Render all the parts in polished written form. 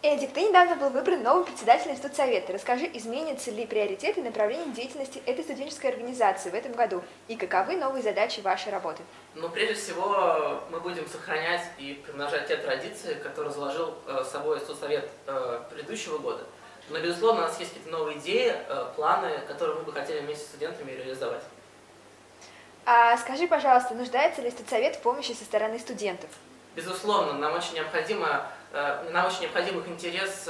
Эдик, ты недавно был выбран новым председателем студсовета. Расскажи, изменятся ли приоритеты и направления деятельности этой студенческой организации в этом году? И каковы новые задачи вашей работы? Ну, прежде всего, мы будем сохранять и примножать те традиции, которые заложил с собой студсовет предыдущего года. Но, безусловно, у нас есть какие-то новые идеи, планы, которые мы бы хотели вместе с студентами реализовать. А скажи, пожалуйста, нуждается ли студсовет в помощи со стороны студентов? Безусловно, нам очень необходим их интерес.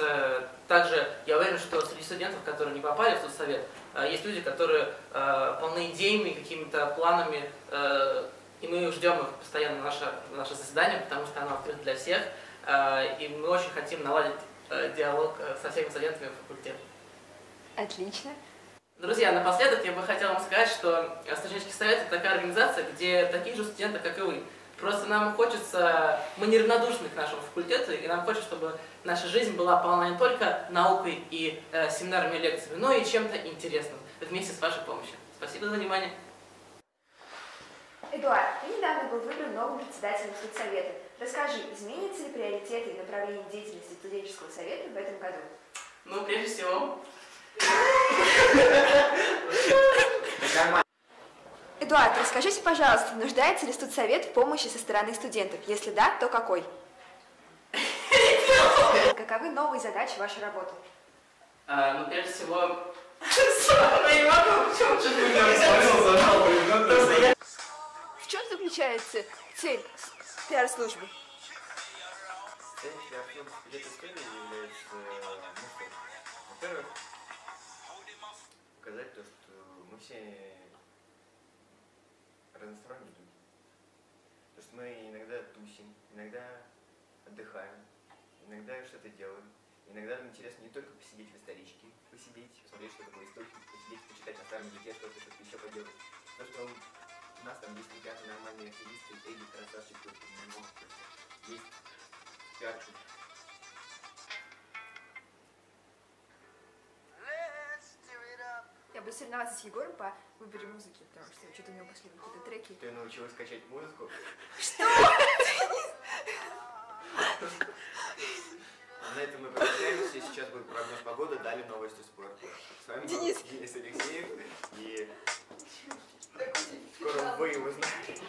Также я уверен, что среди студентов, которые не попали в студсовет, есть люди, которые полны идеями, какими-то планами, и мы ждем их постоянно на наше заседание, потому что оно открыто для всех, и мы очень хотим наладить диалог со всеми студентами факультета. Отлично. Друзья, напоследок я бы хотел вам сказать, что студенческий совет – это такая организация, где такие же студенты, как и вы. Просто нам хочется, мы неравнодушны к нашему факультету, и нам хочется, чтобы наша жизнь была полна не только наукой и семинарами и лекциями, но и чем-то интересным, вместе с вашей помощью. Спасибо за внимание. Эдуард, ты недавно был выбран новым председателем студсовета. Расскажи, изменятся ли приоритеты и направления деятельности студенческого совета в этом году? Ну, прежде всего... Эдуард, расскажите, пожалуйста, нуждается ли студсовет в помощи со стороны студентов? Если да, то какой? Каковы новые задачи вашей работы? Ну, прежде всего... В чем заключается цель пиар-службы? Цель пиар-службы студенческой является, во-первых, показать то, что мы все разносторонние люди. То, что мы иногда тусим, иногда отдыхаем, иногда что-то делаем. Иногда нам интересно не только посидеть в историчке, посидеть, посмотреть, что такое история, посидеть, почитать на старом языке, что-то еще поделать. То, что у нас там есть ребята нормальные активисты, Эдик, красавчик, есть пиарчик. Я буду соревноваться с Егором по выборе музыки, потому что что-то у него пошли какие-то треки. Ты научилась скачать музыку? Что? На этом мы прощаемся. Сейчас будет прогноз погоды, далее новости спорта. С вами Денис Алексеев. И скоро вы узнаете.